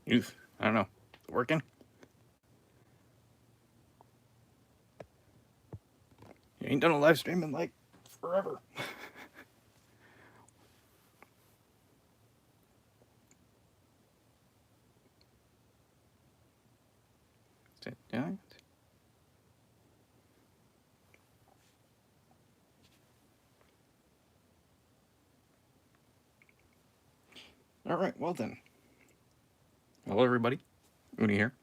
Oof, I don't know. Working? You ain't done a live stream in like forever. Yeah. All right. Well then. Hello, everybody. Oonie here.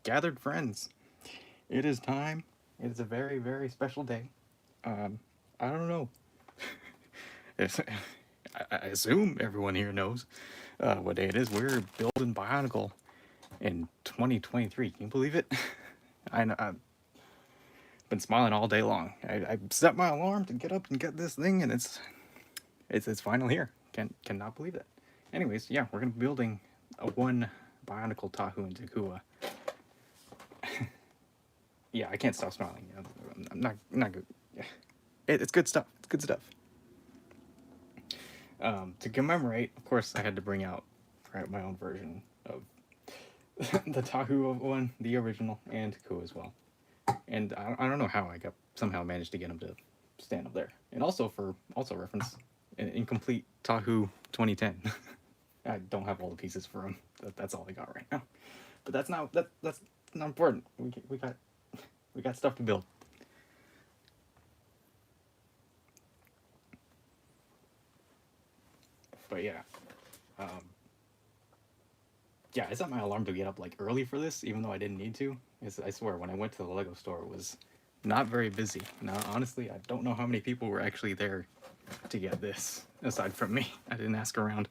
Gathered friends. It is time. It is a very, very special day. I don't know. I assume everyone here knows what day it is. We're building Bionicle in 2023. Can you believe it? I know. I've been smiling all day long. I set my alarm to get up and get this thing, and it's finally here. Cannot believe it. Anyways, yeah, we're gonna be building a one Bionicle Tahu and Takua. Yeah, I can't stop smiling. I'm not good. Yeah. It's good stuff. It's good stuff. To commemorate, of course, I had to bring out my own version of the Tahu one, the original, and Takua as well. And I don't know how I somehow managed to get him to stand up there. And also for reference, an incomplete Tahu 2010. I don't have all the pieces for him. That's all I got right now. But that's not important. We got stuff to build. But yeah, yeah, I set my alarm to get up like early for this, even though I didn't need to. I swear, when I went to the Lego store, it was not very busy. Now, honestly, I don't know how many people were actually there to get this, aside from me. I didn't ask around.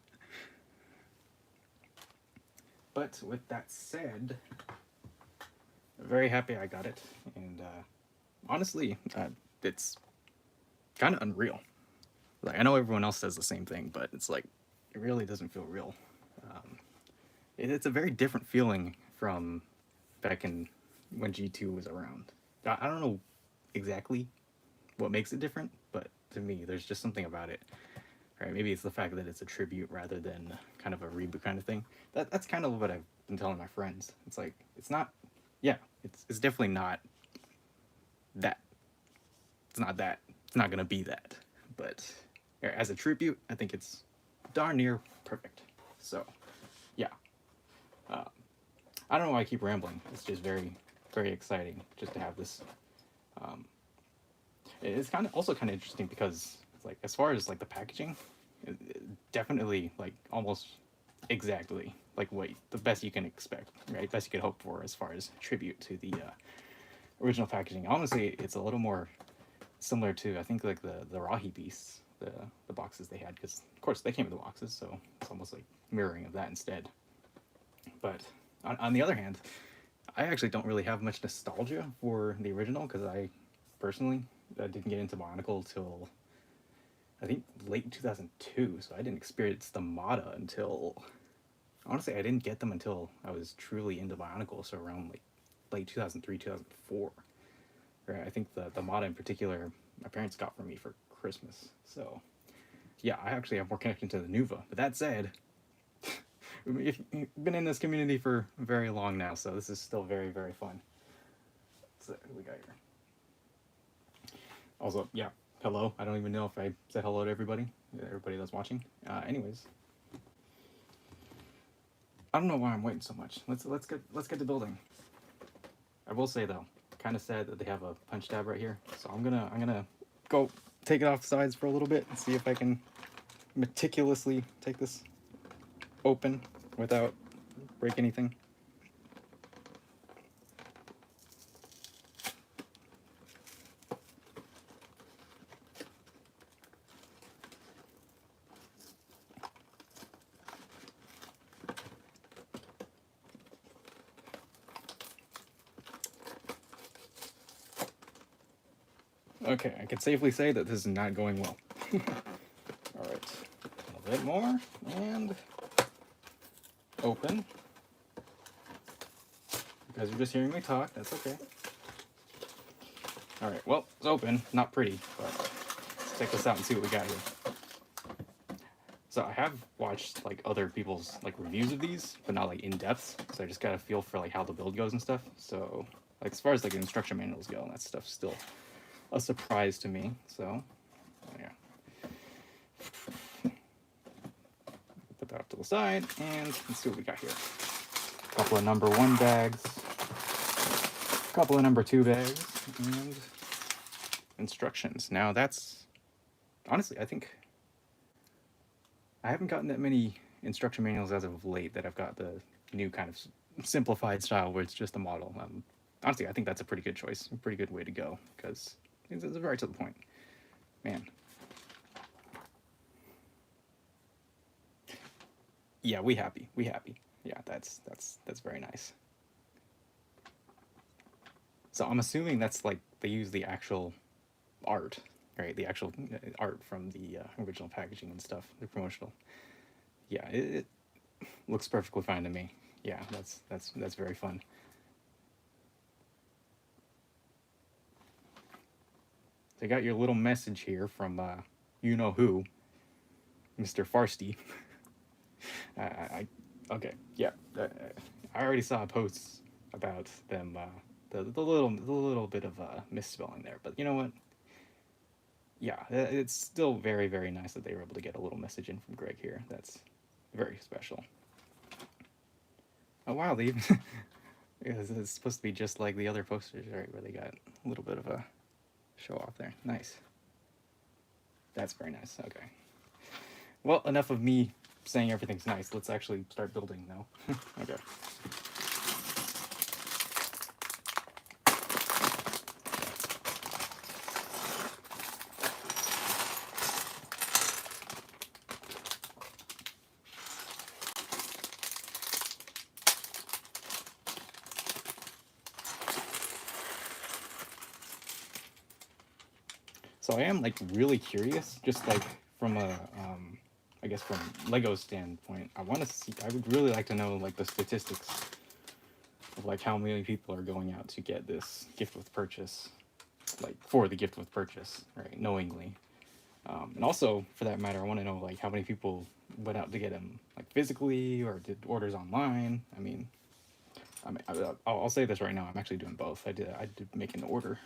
But with that said, very happy I got it, and honestly, it's kind of unreal. Like, I know everyone else says the same thing, but it's like it really doesn't feel real. It's a very different feeling from back in when G2 was around. I don't know exactly what makes it different, but to me, there's just something about it. Right? Maybe it's the fact that it's a tribute rather than kind of a reboot kind of thing. That's kind of what I've been telling my friends. It's like it's not, yeah, it's definitely not that. It's not that. It's not gonna be that. But as a tribute, I think it's darn near perfect. So, yeah. I don't know why I keep rambling. It's just very, very exciting just to have this. It's also kind of interesting because it's like as far as like the packaging, definitely like almost exactly like what the best you can expect, right? Best you could hope for as far as tribute to the original packaging. Honestly, it's a little more similar to I think like the Rahi Beasts, the boxes they had, because of course they came with the boxes, so it's almost like mirroring of that instead. But on the other hand, I actually don't really have much nostalgia for the original because I personally didn't get into Bionicle till I think late 2002, so I didn't experience the Mata until honestly I didn't get them until I was truly into Bionicle, so around like late 2003 2004. Right, I think the Mata in particular my parents got for me for Christmas. So yeah, I actually have more connection to the Nuva. But that said, we've been in this community for very long now, so this is still very, very fun. So who we got here? Also, yeah, hello. I don't even know if I said hello to everybody that's watching. Anyways, I don't know why I'm waiting so much. Let's get to building. I will say though, kind of sad that they have a punch tab right here. So I'm gonna go take it off the sides for a little bit and see if I can meticulously take this open without break anything. Okay, I can safely say that this is not going well. All right, a little bit more, and open. You guys are just hearing me talk, that's okay. All right, well, it's open, not pretty, but let's check this out and see what we got here. So I have watched like other people's like reviews of these, but not like in depth. So I just got a feel for like how the build goes and stuff. So like as far as like instruction manuals go, and that stuff's still a surprise to me. So yeah, put that off to the side, and let's see what we got here. A couple of number 1 bags, a couple of number 2 bags, and instructions. Now that's honestly, I think I haven't gotten that many instruction manuals as of late that I've got the new kind of simplified style where it's just a model. Honestly, I think that's a pretty good choice, a pretty good way to go, because it's very to the point. Man. Yeah, we happy. We happy. Yeah, that's very nice. So I'm assuming that's like they use the actual art, right? The actual art from the original packaging and stuff, the promotional. Yeah, it looks perfectly fine to me. Yeah, that's very fun. So I got your little message here from you know who, Mr. Farsty. Okay, yeah. I already saw posts about them. The little bit of misspelling there, but you know what? Yeah, it's still very nice that they were able to get a little message in from Greg here. That's very special. Oh wow, they even it's supposed to be just like the other posters, right? Where they got a little bit of a show off there. Nice. That's very nice. Okay. Well, enough of me saying everything's nice. Let's actually start building now. Okay. So I am like really curious, just like from a, I guess from Lego standpoint, I want to see. I would really like to know like the statistics of like how many people are going out to get this gift with purchase, like for the gift with purchase, right? Knowingly, and also for that matter, I want to know like how many people went out to get them like physically or did orders online. I'll say this right now. I'm actually doing both. I did make an order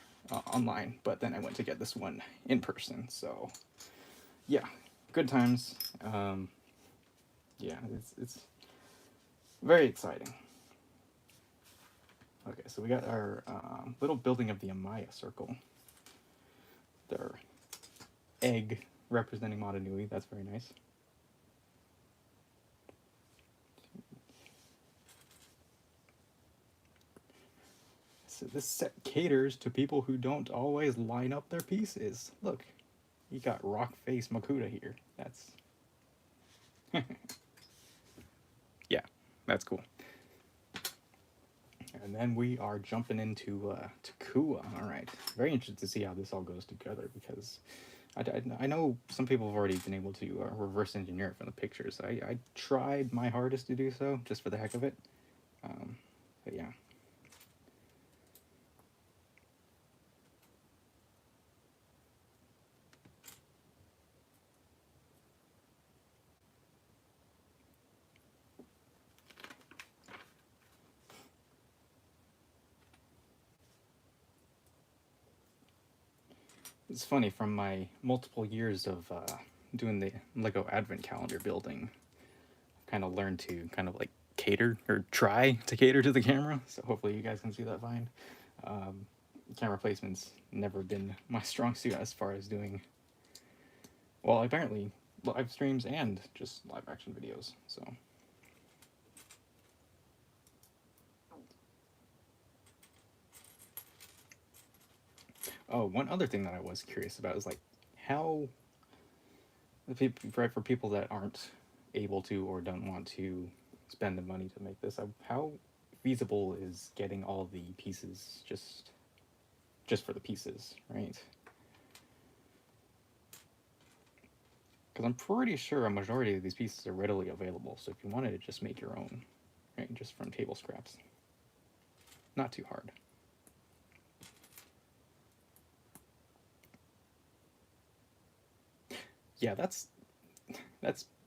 online, but then I went to get this one in person. So yeah, good times. Yeah, it's very exciting. Okay, so we got our little building of the Amaya circle. Their egg representing Matanui. That's very nice. So this set caters to people who don't always line up their pieces. Look, you got rock face Makuta here. That's yeah, that's cool. And then we are jumping into Takua. All right, very interested to see how this all goes together because I know some people have already been able to reverse engineer it from the pictures. I tried my hardest to do so just for the heck of it. But yeah. It's funny, from my multiple years of doing the Lego Advent calendar building, I've kind of learned to kind of like cater or try to cater to the camera. So hopefully you guys can see that fine. Camera placement's never been my strong suit as far as doing, well, apparently live streams and just live action videos. So oh, one other thing that I was curious about is like how for people that aren't able to or don't want to spend the money to make this, how feasible is getting all the pieces just for the pieces, right? Because I'm pretty sure a majority of these pieces are readily available. So if you wanted to just make your own, right, just from table scraps, not too hard. Yeah, that's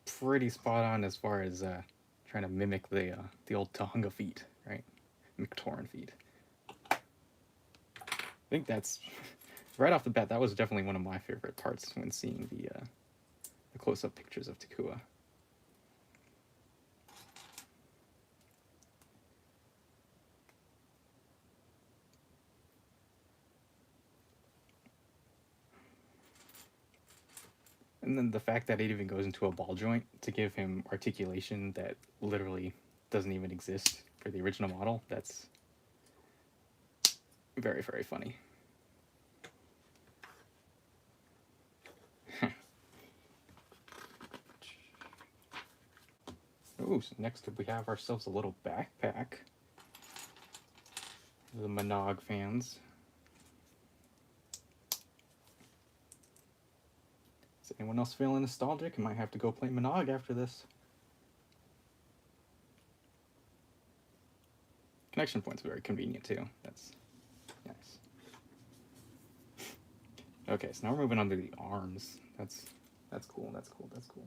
pretty spot on as far as trying to mimic the old Tahunga feet, right? Mictoran feet. I think that's right off the bat. That was definitely one of my favorite parts when seeing the close-up pictures of Takua. And then the fact that it even goes into a ball joint to give him articulation that literally doesn't even exist for the original model, that's very, very funny. Ooh, so next up we have ourselves a little backpack. The Monog fans. Is anyone else feeling nostalgic? I might have to go play Monog after this. Connection point's very convenient too. That's nice. Okay, so now we're moving on to the arms. That's cool. That's cool. That's cool.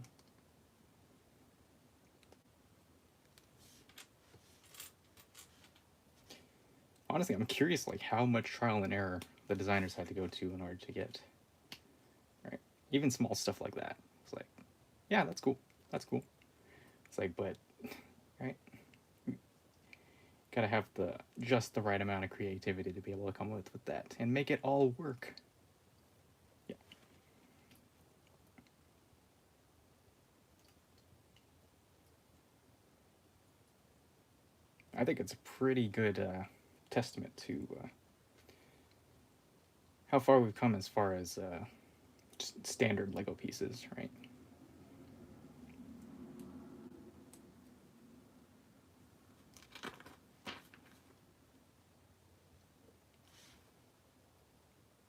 Honestly, I'm curious like how much trial and error the designers had to go to in order to get right. Even small stuff like that. It's like, yeah, that's cool. That's cool. It's like, but right, gotta have just the right amount of creativity to be able to come with that and make it all work. Yeah. I think it's a pretty good testament to how far we've come as far as just standard Lego pieces, right?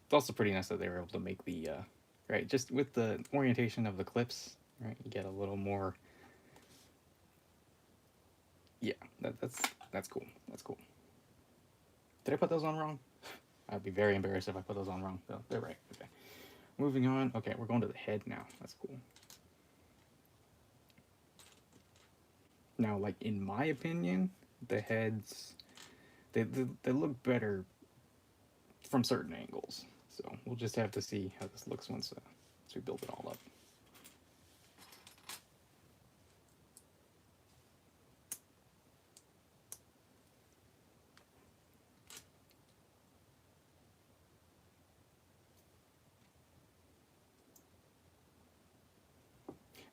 It's also pretty nice that they were able to make the right just with the orientation of the clips, right? You get a little more. Yeah, that's cool. That's cool. Did I put those on wrong? I'd be very embarrassed if I put those on wrong. So they're right. Okay. Moving on. Okay, we're going to the head now. That's cool. Now, like in my opinion, the heads they look better from certain angles. So we'll just have to see how this looks once we build it all up.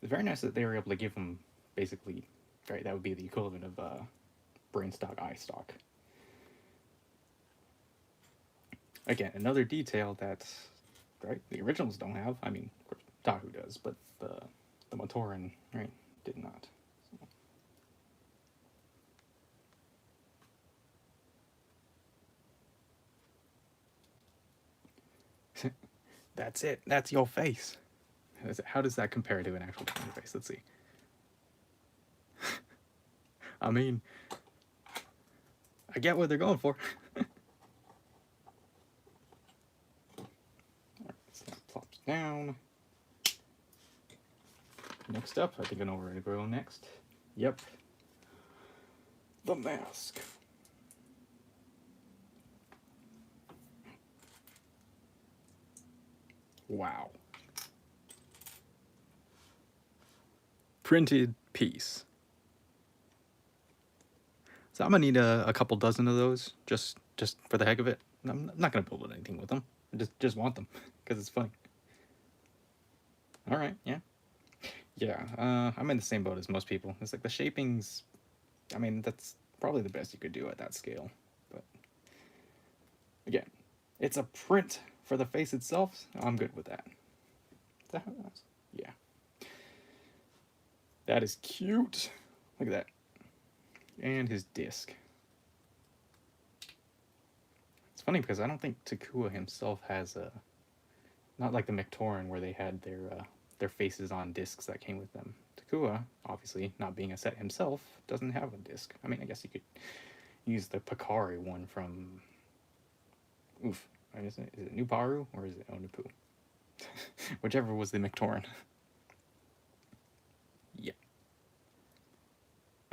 It's very nice that they were able to give them basically, right, that would be the equivalent of brain stock, eye stock. Again, another detail that, right, the originals don't have. I mean, of course, Tahu does, but the Motoran, right, did not. So. That's it. That's your face. How does that compare to an actual face? Let's see. I mean, I get what they're going for. Alright, so that plops down. Next up, I think I know where to go next. Yep. The mask. Wow. Printed piece. So I'm gonna need a couple dozen of those just for the heck of it. I'm not gonna build anything with them. I just want them because it's funny. All right, yeah, yeah. I'm in the same boat as most people. It's like the shapings. I mean, that's probably the best you could do at that scale. But again, it's a print for the face itself. I'm good with that. Yeah, that is cute. Look at that. And his disc. It's funny because I don't think Takua himself has a, not like the Mictoran where they had their faces on discs that came with them. Takua, obviously not being a set himself, doesn't have a disc. I mean, I guess you could use the Pakari one from. Oof, is it Nuparu or is it Onupu? Whichever was the Mictoran.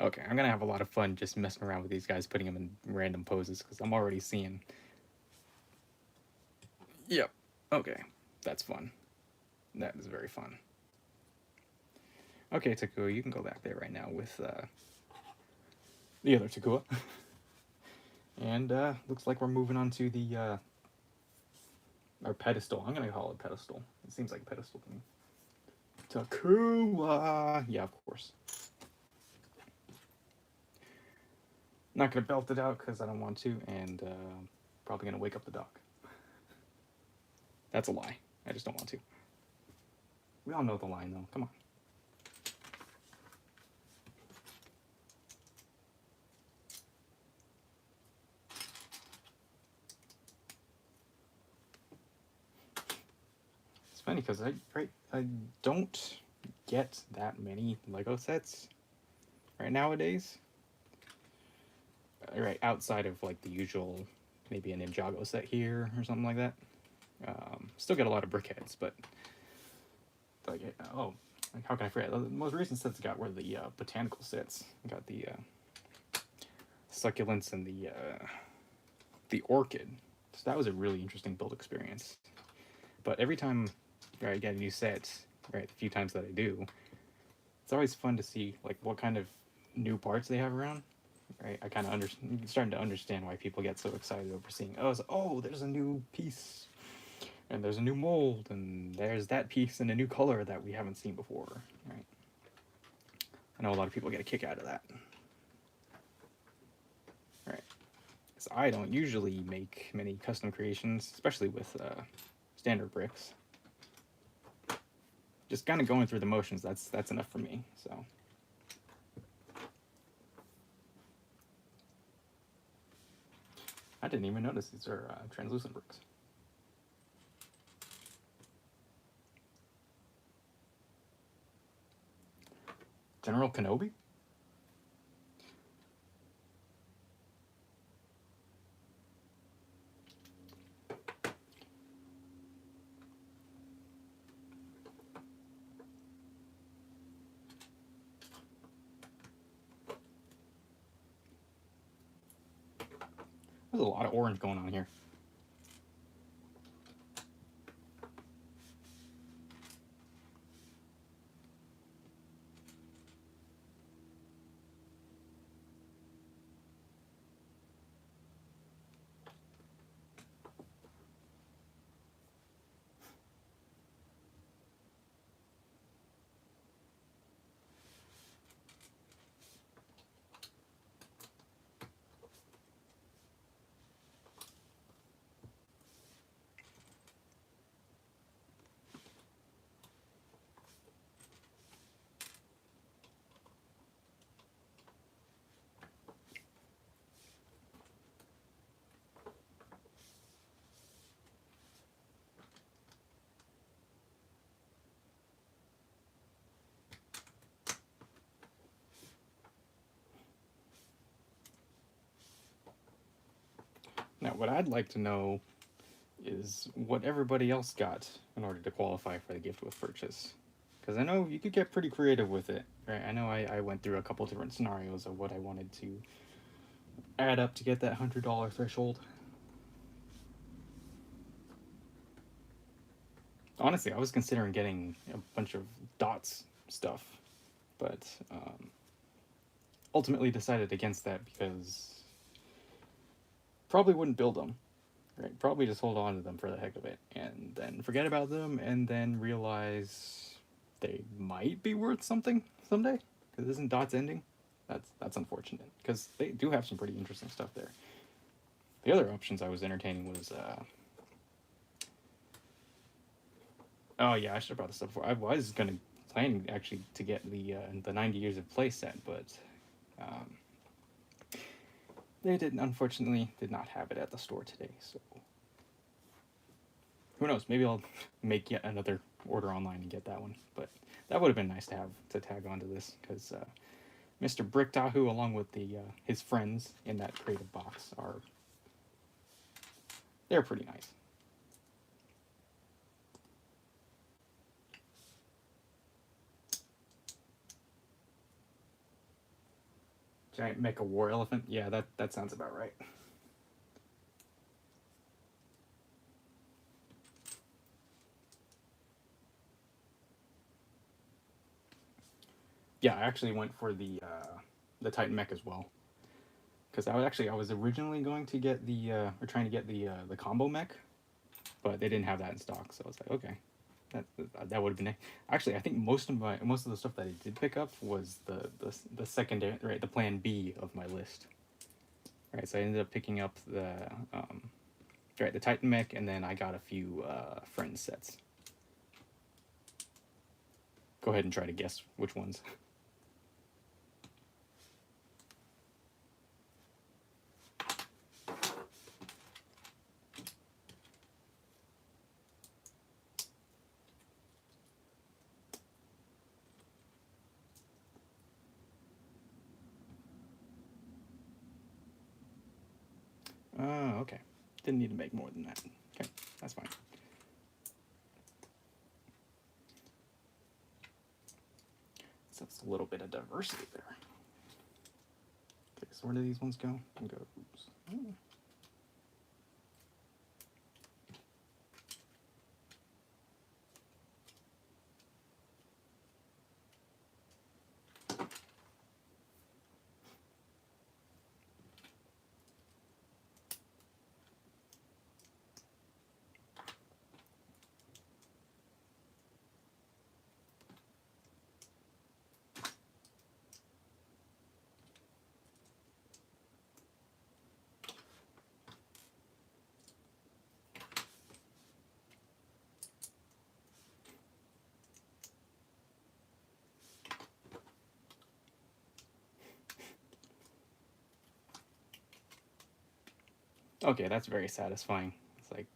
Okay, I'm gonna have a lot of fun just messing around with these guys, putting them in random poses, because I'm already seeing. Yep. Okay, that's fun. That is very fun. Okay, Takua, you can go back there right now with the other Takua. And looks like we're moving on to the our pedestal. I'm gonna call it pedestal. It seems like a pedestal to me. Takua. Yeah, of course. Not gonna belt it out because I don't want to, and probably gonna wake up the dog. That's a lie. I just don't want to. We all know the line though. Come on. It's funny because I don't get that many Lego sets right nowadays. Right outside of like the usual, maybe a Ninjago set here or something like that. Still get a lot of brickheads, but like oh, like how can I forget? The most recent sets I got were the botanical sets. I got the succulents and the orchid. So that was a really interesting build experience. But every time I get a new set, right, the few times that I do, it's always fun to see like what kind of new parts they have around. Right, I kind of starting to understand why people get so excited over seeing oh there's a new piece, and there's a new mold, and there's that piece in a new color that we haven't seen before. Right, I know a lot of people get a kick out of that. Right, because I don't usually make many custom creations, especially with standard bricks. Just kind of going through the motions, that's enough for me. So. I didn't even notice these are translucent bricks. General Kenobi? There's a lot of orange going on here. Now, what I'd like to know is what everybody else got in order to qualify for the gift with purchase. Because I know you could get pretty creative with it, right? I know I went through a couple different scenarios of what I wanted to add up to get that $100 threshold. Honestly, I was considering getting a bunch of dots stuff, but ultimately decided against that because probably wouldn't build them. Right, probably just hold on to them for the heck of it, and then forget about them, and then realize they might be worth something someday. Because isn't Dots ending? That's unfortunate. Because they do have some pretty interesting stuff there. The other options I was entertaining was oh yeah, I should have brought this up before. I was gonna planning actually to get the 90 years of play set, but they unfortunately did not have it at the store today. So who knows? Maybe I'll make yet another order online and get that one. But that would have been nice to have to tag onto this because Mr. Brick Tahu, along with his friends in that creative box, they're pretty nice. Giant mecha war elephant. Yeah, that sounds about right. Yeah, I actually went for the Titan mech as well. Because I was originally going to get or trying to get the combo mech, but they didn't have that in stock. So I was like, okay, that would have been. Actually, I think most of the stuff that I did pick up was the secondary, right, the plan B of my list. Right, so I ended up picking up the Titan mech, and then I got a few friend sets. Go ahead and try to guess which ones. Oh, okay. Didn't need to make more than that. Okay, that's fine. So it's a little bit of diversity there. Okay, so where do these ones go? And go. Oops. Oh. Okay, that's very satisfying. It's like,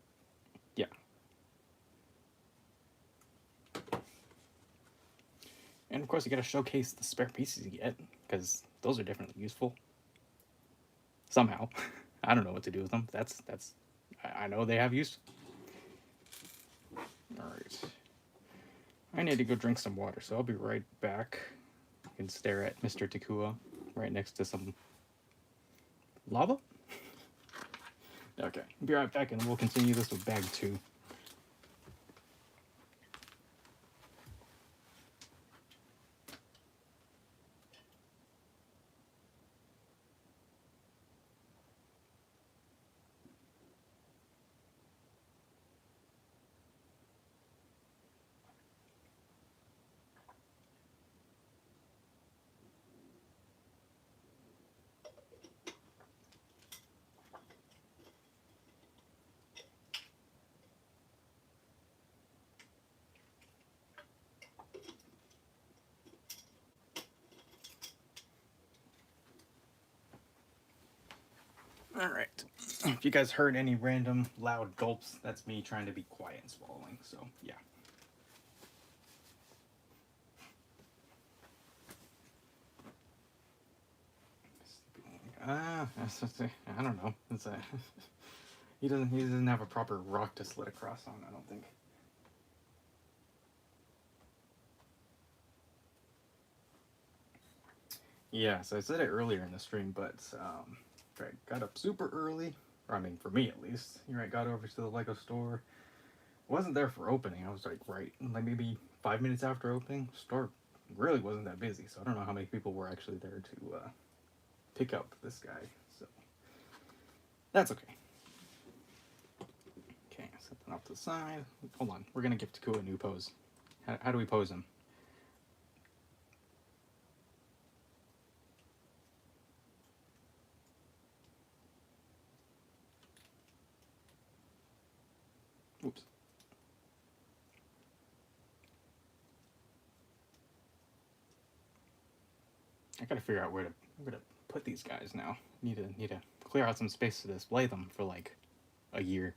yeah. And of course, you gotta showcase the spare pieces you get, because those are definitely useful. Somehow. I don't know what to do with them. I know they have use. Alright. I need to go drink some water, so I'll be right back. You can stare at Mr. Takua right next to some lava. Okay, be right back, and we'll continue this with bag 2. Alright. If you guys heard any random loud gulps, that's me trying to be quiet and swallowing, so yeah. I don't know. It's a he doesn't have a proper rock to slit across on, I don't think. Yeah, so I said it earlier in the stream, but right, got up super early, or I mean for me at least. Right, got over to the Lego store. Wasn't there for opening. I was like maybe 5 minutes after opening. Store really wasn't that busy, so I don't know how many people were actually there to pick up this guy. So that's okay. Okay, set that off to the side. Hold on, we're gonna give Takua a new pose. How do we pose him? Oops. I gotta figure out where to put these guys now. Need to clear out some space to display them for like a year.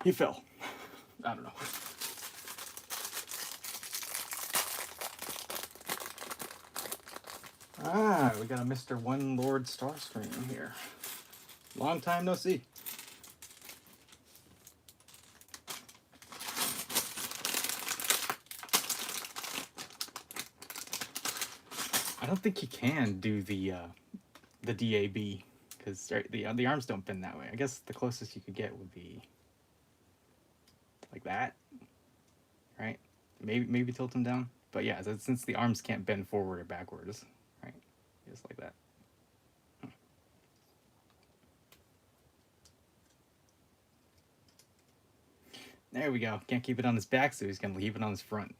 He fell. I don't know. Ah, we got a Mr. One Lord Starscream here. Long time no see. don't think you can do the DAB because the arms don't bend that way. I guess the closest you could get would be like that, right? Maybe tilt them down. But yeah, since the arms can't bend forward or backwards, right? Just like that. There we go. Can't keep it on his back, so he's gonna leave it on his front.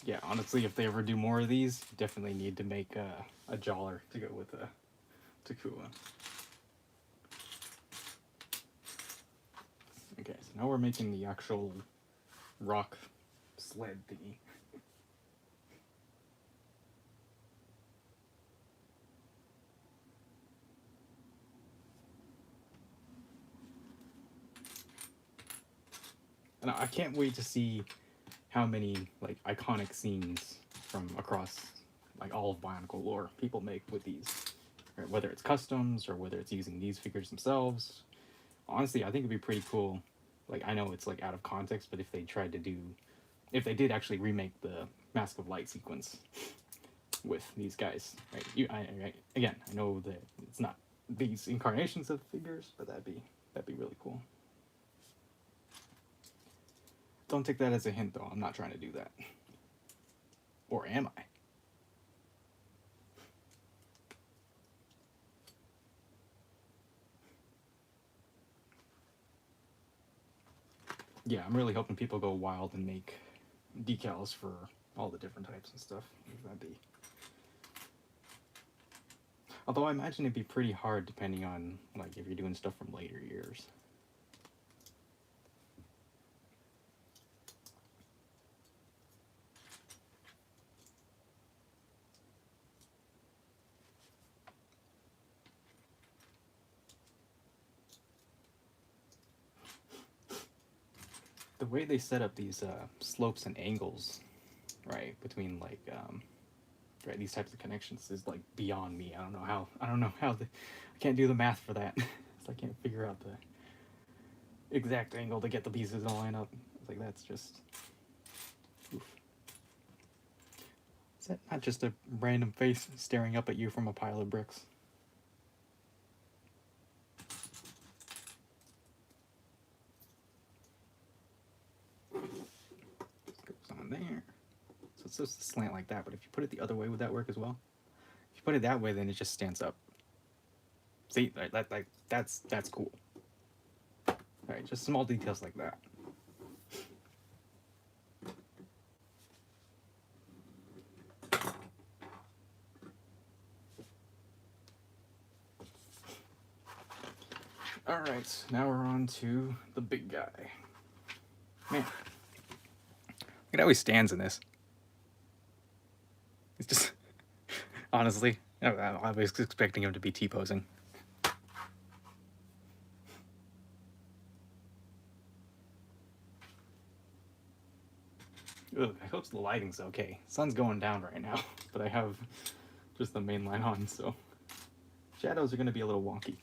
Yeah, honestly, if they ever do more of these, you definitely need to make a Jawler to go with a Takua. Okay, so now we're making the actual rock sled thingy. And I can't wait to see how many like iconic scenes from across like all of Bionicle lore people make with these, right? Whether it's customs or whether it's using these figures themselves. Honestly, I think it'd be pretty cool. Like, I know it's like out of context, but if they did actually remake the Mask of Light sequence with these guys, right? Again, I know that it's not these incarnations of the figures, but that'd be really cool. Don't take that as a hint, though. I'm not trying to do that. Or am I? Yeah, I'm really hoping people go wild and make decals for all the different types and stuff. That'd be... Although I imagine it'd be pretty hard depending on, like, if you're doing stuff from later years. The way they set up these slopes and angles, right, between like right, these types of connections is like beyond me. I don't know how I can't do the math for that. So I can't figure out the exact angle to get the pieces to line up. It's like that's just oof. Is that not just a random face staring up at you from a pile of bricks? Goes on there. So it's supposed to slant like that, but if you put it the other way, would that work as well? If you put it that way, then it just stands up. See, that's cool. All right, just small details like that. All right, now we're on to the big guy. Man, look at how he stands in this. It's just, honestly, I was expecting him to be T-posing. Ugh, I hope the lighting's okay. Sun's going down right now, but I have just the main line on, so shadows are going to be a little wonky.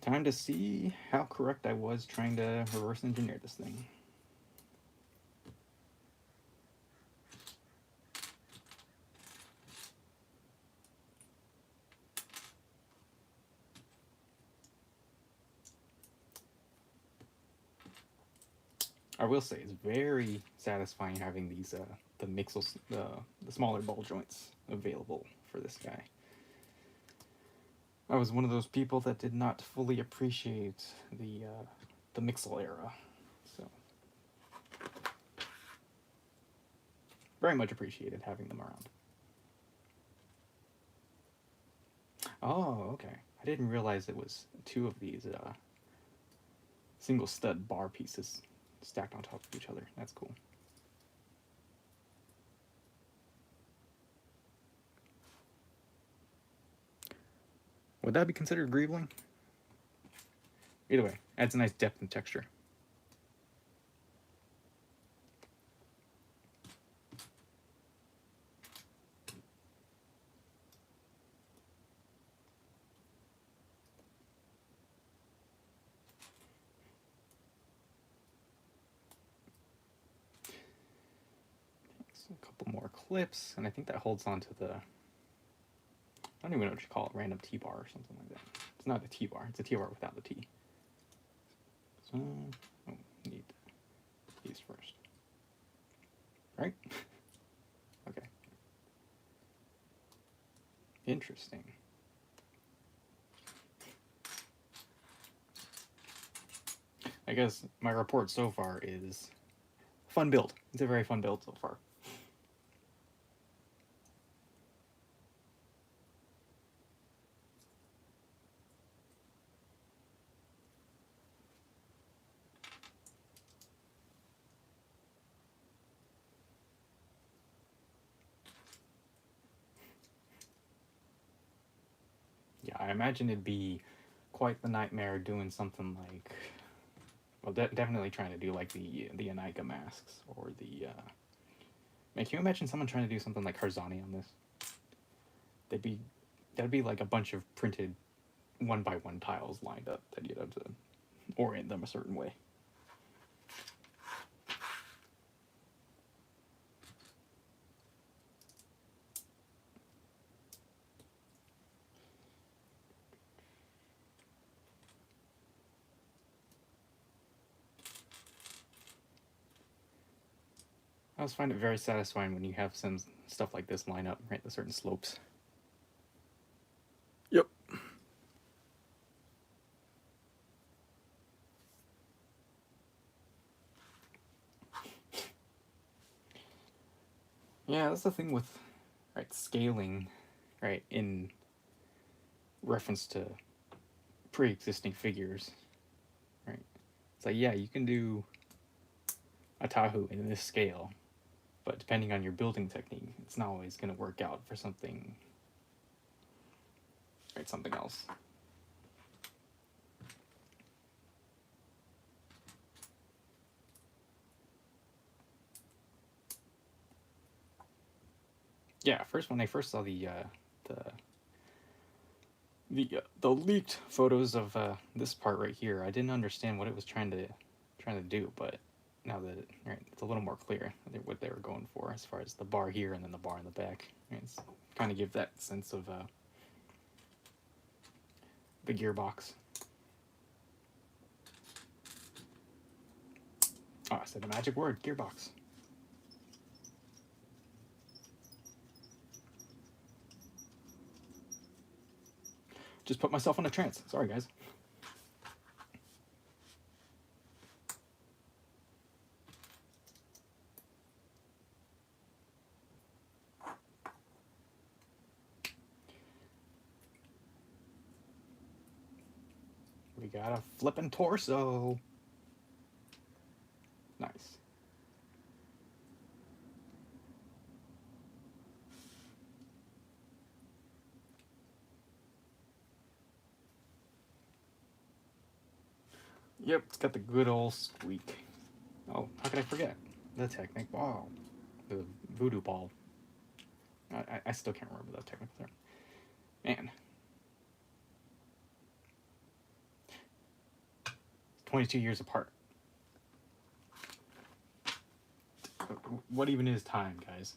Time to see how correct I was trying to reverse engineer this thing. I will say it's very satisfying having these the mixels, the smaller ball joints available for this guy. I was one of those people that did not fully appreciate the Mixel era, so very much appreciated having them around. Oh, okay. I didn't realize it was two of these single stud bar pieces stacked on top of each other. That's cool. Would that be considered greebling? Either way, adds a nice depth and texture. So a couple more clips, and I think that holds on to the, I don't even know what you call it, random T-bar or something like that. It's not a T-bar, it's a T-bar without the T. So, oh, need these first. Right? Okay. Interesting. I guess my report so far is fun build. It's a very fun build so far. Yeah, I imagine it'd be quite the nightmare doing something like, well, definitely trying to do like the Anika masks or the. Man, can you imagine someone trying to do something like Harzani on this? That'd be like a bunch of printed one by one tiles lined up that you'd have to orient them a certain way. I always find it very satisfying when you have some stuff like this line up, right? The certain slopes. Yep. Yeah, that's the thing with, right, scaling, right, in reference to pre-existing figures, right? It's like, yeah, you can do a Tahu in this scale, but depending on your building technique, it's not always going to work out for something, right, something else. Yeah, first when I first saw the leaked photos of this part right here, I didn't understand what it was trying to do, but now that right, it's a little more clear what they were going for as far as the bar here and then the bar in the back. Right, it's kind of give that sense of the gearbox. Oh, I said the magic word, gearbox. Just put myself in a trance. Sorry, guys. We got a flippin' torso. Nice. Yep, it's got the good old squeak. Oh, how could I forget? The technic ball. The voodoo ball. I still can't remember the technical term. Man. 22 years apart. What even is time, guys?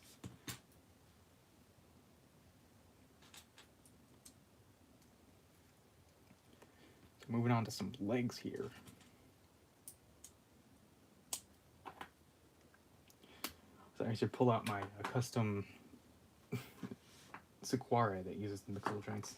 Moving on to some legs here. So I should pull out my custom Sequara that uses the mixable joints.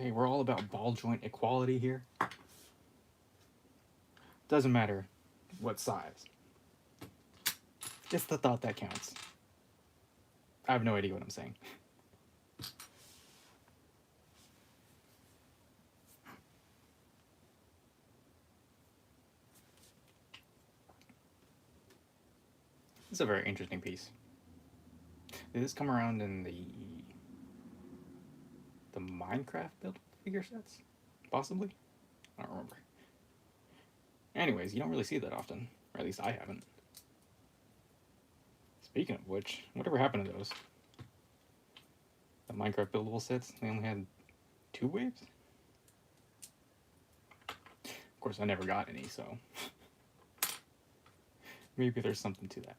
Hey, we're all about ball joint equality here. Doesn't matter what size. It's the thought that counts. I have no idea what I'm saying. It's a very interesting piece. Did this come around in the Minecraft build figure sets? Possibly? I don't remember. Anyways, you don't really see that often. Or at least I haven't. Speaking of which, whatever happened to those? The Minecraft buildable sets, they only had 2 waves? Of course, I never got any, so maybe there's something to that.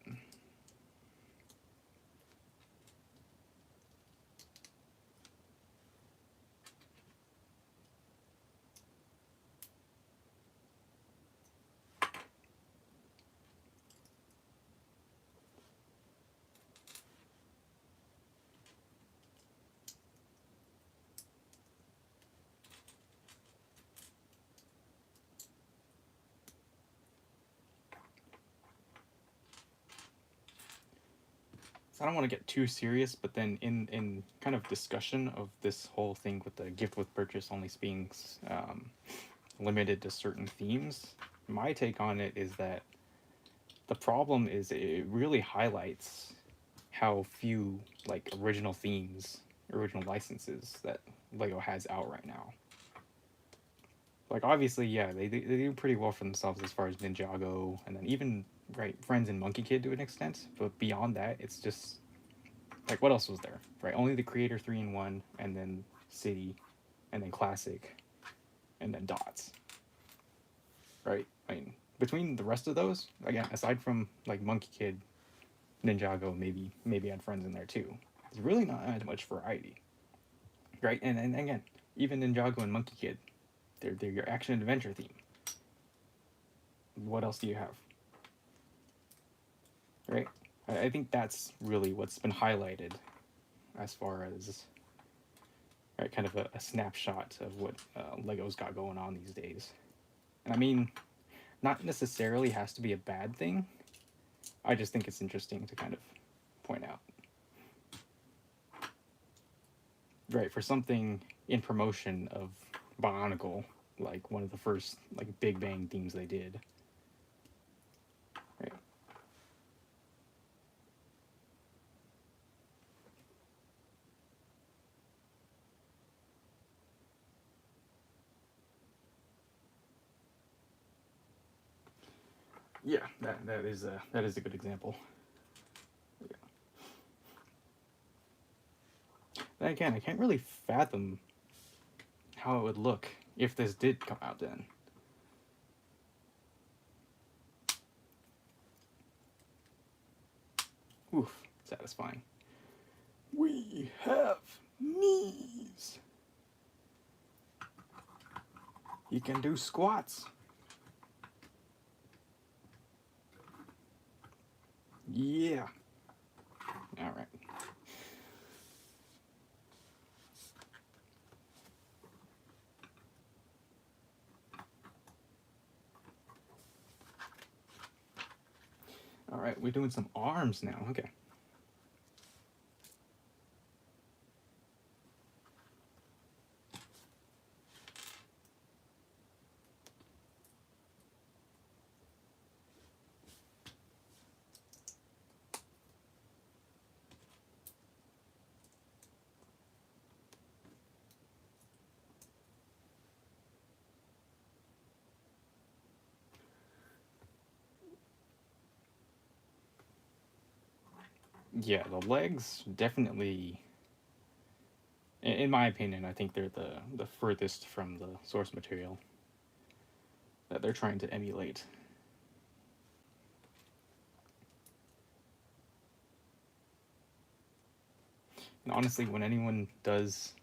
I don't want to get too serious, but then in kind of discussion of this whole thing with the gift with purchase only being limited to certain themes, my take on it is that the problem is it really highlights how few like original themes, original licenses that Lego has out right now. Like obviously, yeah, they do pretty well for themselves as far as Ninjago, and then even right Friends and Monkey Kid to an extent. But beyond that, it's just like what else was there, right? Only the Creator 3-in-1, and then City, and then Classic, and then Dots, right? I mean, between the rest of those, again, aside from like Monkey Kid, Ninjago, maybe add Friends in there too. There's really not as much variety, right? And again, even Ninjago and Monkey Kid, they're your action adventure theme. What else do you have? Right? I think that's really what's been highlighted as far as right, kind of a snapshot of what Lego's got going on these days. And I mean, not necessarily has to be a bad thing. I just think it's interesting to kind of point out. Right, for something in promotion of Bionicle, like one of the first like Big Bang themes they did. Right. Yeah, that is a good example. Yeah. Then again, I can't really fathom how it would look if this did come out then. Oof, satisfying. We have knees. He can do squats. Yeah. All right. All right, we're doing some arms now. Okay. Yeah, the legs definitely, in my opinion, I think they're the furthest from the source material that they're trying to emulate. And honestly, when anyone does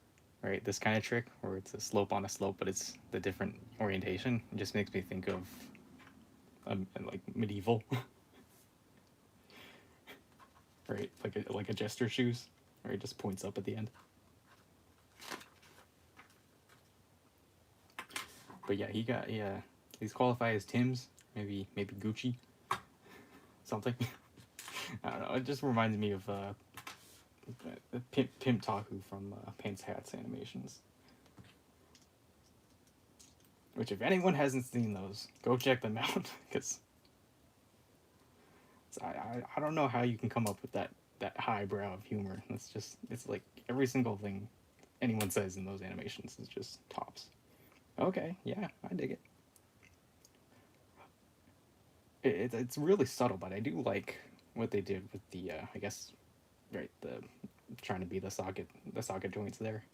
right this kind of trick where it's a slope on a slope, but it's the different orientation, it just makes me think of like medieval, right? Like a jester shoes, where it just points up at the end. But yeah, he's qualified as Tim's, maybe Gucci, something. I don't know. It just reminds me of Pimp Tahu from Pants Hats animations. Which, if anyone hasn't seen those, go check them out, because I don't know how you can come up with that highbrow of humor. It's like every single thing anyone says in those animations is just tops. Okay, yeah, I dig it. It's really subtle, but I do like what they did with the I guess, right, the trying to be the socket joints there.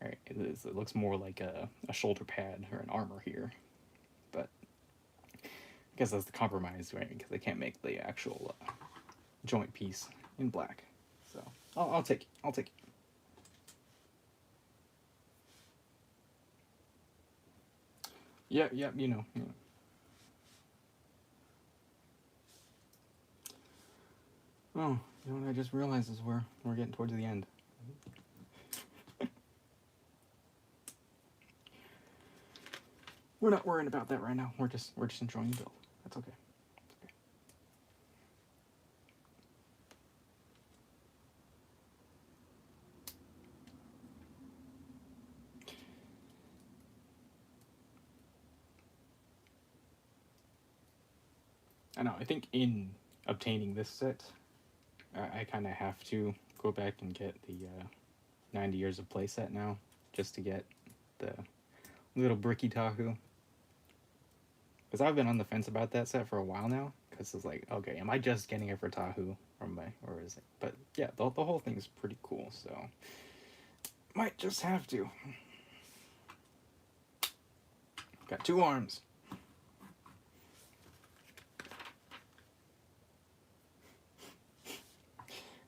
Right, it looks more like a shoulder pad or an armor here, but I guess that's the compromise, right? Because they can't make the actual joint piece in black. So I'll take it. I'll take it. Yeah, yeah, you know. Oh, you know what I just realized is we're getting towards the end. We're not worrying about that right now. We're just enjoying the build. That's okay. It's okay. I know. I think in obtaining this set, I kind of have to go back and get the 90 years of playset now, just to get the little bricky Tahu. Because I've been on the fence about that set for a while now. Because it's like, okay, am I just getting it for Tahu, or is it? But yeah, the whole thing is pretty cool. So might just have to. Got two arms.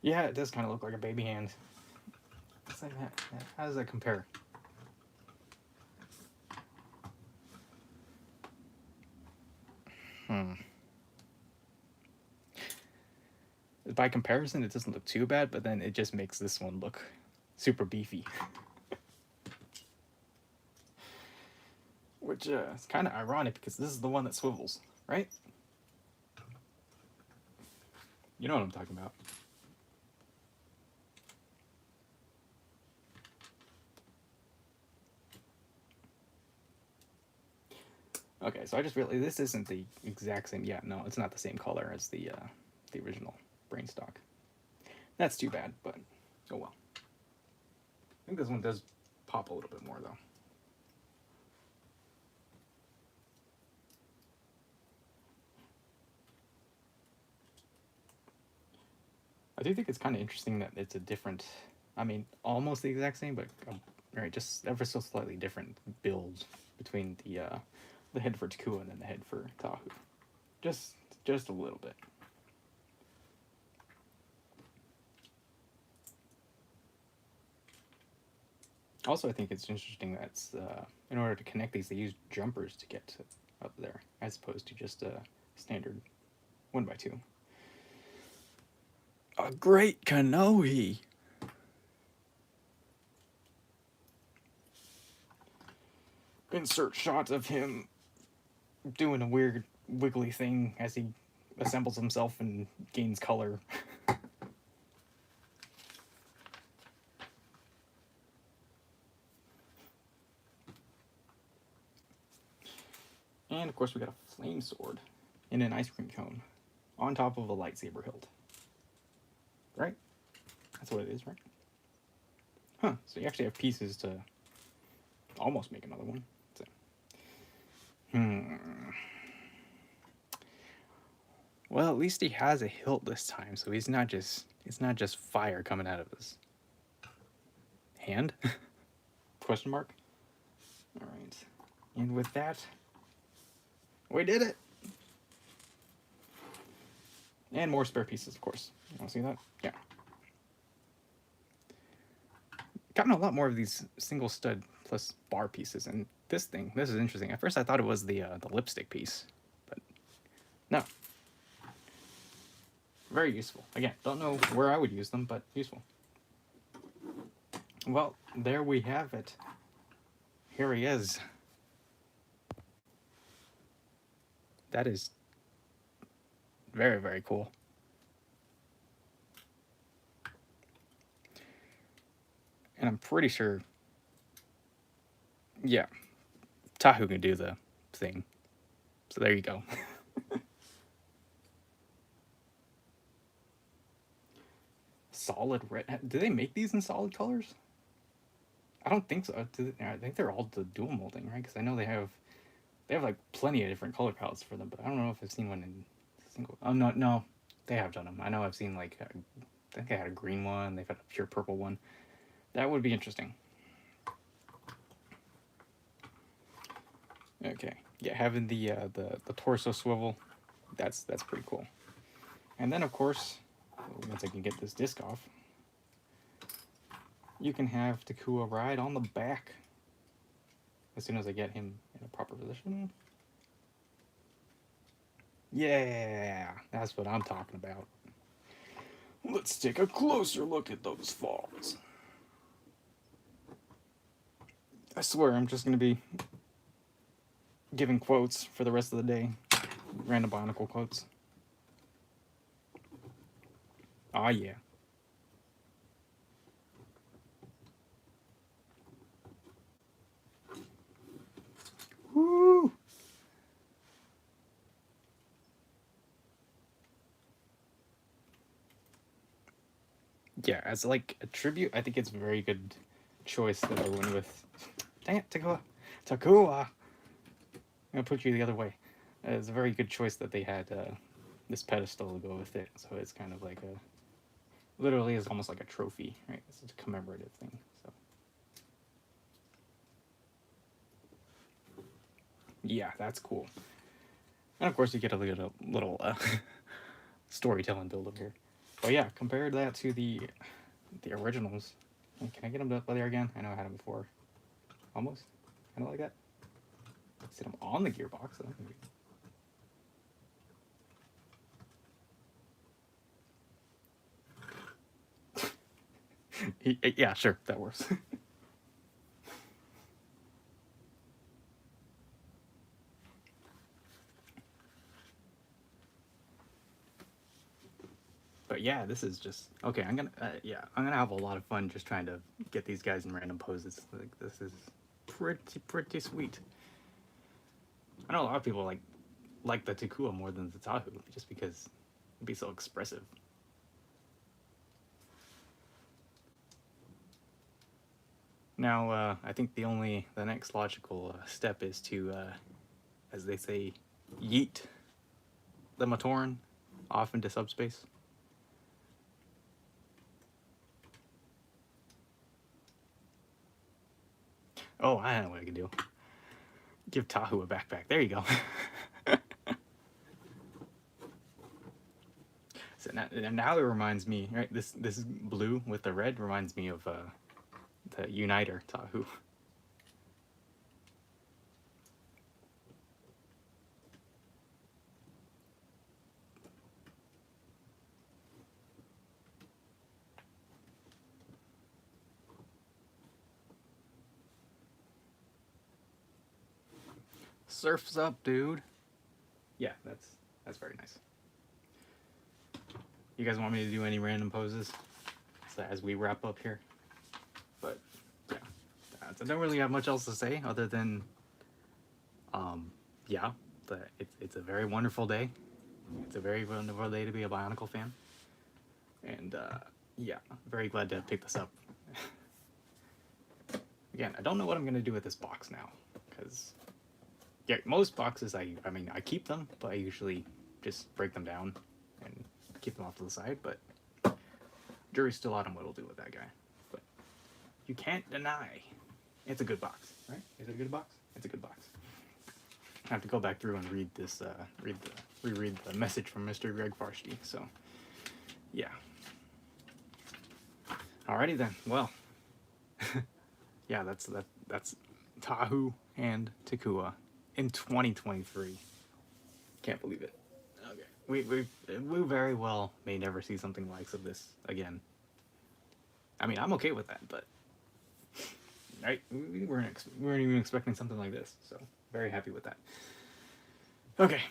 Yeah, it does kind of look like a baby hand. It's like that. How does that compare? By comparison, it doesn't look too bad, but then it just makes this one look super beefy. Which is kind of ironic because this is the one that swivels, right? You know what I'm talking about. Okay, so I just realized this isn't the exact same. Yeah, no, it's not the same color as the original brain stock. That's too bad, but oh well. I think this one does pop a little bit more though. I do think it's kind of interesting that it's a different, I mean, almost the exact same, but right, just ever so slightly different build between the head for Takua and then the head for Tahu. Just a little bit. Also, I think it's interesting that in order to connect these, they use jumpers to get up there, as opposed to just a standard 1x2. A great Kanohi! Insert shot of him doing a weird wiggly thing as he assembles himself and gains color. And of course we got a flame sword in an ice cream cone on top of a lightsaber hilt. Right? That's what it is, right? Huh, so you actually have pieces to almost make another one. So, well, at least he has a hilt this time, so it's not just fire coming out of his hand. Question mark. All right, and with that, we did it. And more spare pieces, of course. You want to see that? Yeah. Gotten a lot more of these single stud plus bar pieces, and this is interesting. At first, I thought it was the lipstick piece, but no. Very useful. Again, don't know where I would use them, but useful. Well, there we have it. Here he is. That is very, very cool. And I'm pretty sure, yeah, Tahu can do the thing. So there you go. Solid red. Do they make these in solid colors? I don't think so. I think they're all the dual molding, right? Because I know they have like plenty of different color palettes for them, but I don't know if I've seen one in single. Oh no, no, they have done them. I know I've seen like I think I had a green one. They've had a pure purple one. That would be interesting. Okay, yeah, having the torso swivel, that's pretty cool. And then of course, once I can get this disc off, you can have Takua ride on the back. As soon as I get him in a proper position. Yeah, that's what I'm talking about. Let's take a closer look at those falls. I swear I'm just going to be giving quotes for the rest of the day. Random Bionicle quotes. Ah, yeah. Woo! Yeah, as like a tribute, I think it's a very good choice that I went with. Dang it, Takua! Takua! I'm gonna put you the other way. It's a very good choice that they had this pedestal to go with it. So it's kind of like a, literally is almost like a trophy, right? It's a commemorative thing. So yeah, that's cool. And of course, you get a little storytelling build up here. But yeah, compare that to the originals. Can I get them to play there again? I know I had them before. Almost. Kind of like that. Sit them on the gearbox. Yeah, sure, that works. But yeah, this is just okay. I'm gonna have a lot of fun just trying to get these guys in random poses. Like this is pretty sweet. I know a lot of people like the Takua more than the Tahu just because it'd be so expressive. Now, I think the next logical step is to, as they say, yeet the Matoran off into subspace. Oh, I know what I can do. Give Tahu a backpack. There you go. So now it reminds me, right? This blue with the red reminds me of the Uniter Tahu. Surf's up, dude. Yeah, that's very nice. You guys want me to do any random poses so as we wrap up here? But yeah, I don't really have much else to say other than, yeah, it's a very wonderful day. It's a very wonderful day to be a Bionicle fan, and yeah, very glad to pick this up. Again, I don't know what I'm gonna do with this box now, because yeah, most boxes I mean I keep them, but I usually just break them down and keep them off to the side. But jury's still out on what I'll do with that guy. But you can't deny it's a good box, right? Is it a good box? It's a good box. I have to go back through and read this, reread the message from Mr. Greg Farsty. So, yeah. Alrighty then. Well, yeah, that's Tahu and Takua in 2023. Can't believe it. Okay, we very well may never see something like this again. I mean, I'm okay with that, but right, we weren't even expecting something like this. So very happy with that. Okay,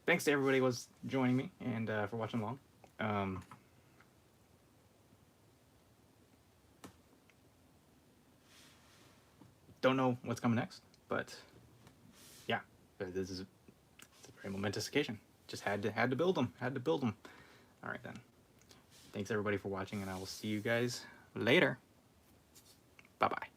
thanks to everybody who was joining me and for watching along. Don't know what's coming next, but yeah, this is it's a very momentous occasion. Just had to build them. Had to build them. All right then. Thanks everybody for watching, and I will see you guys later. Bye bye.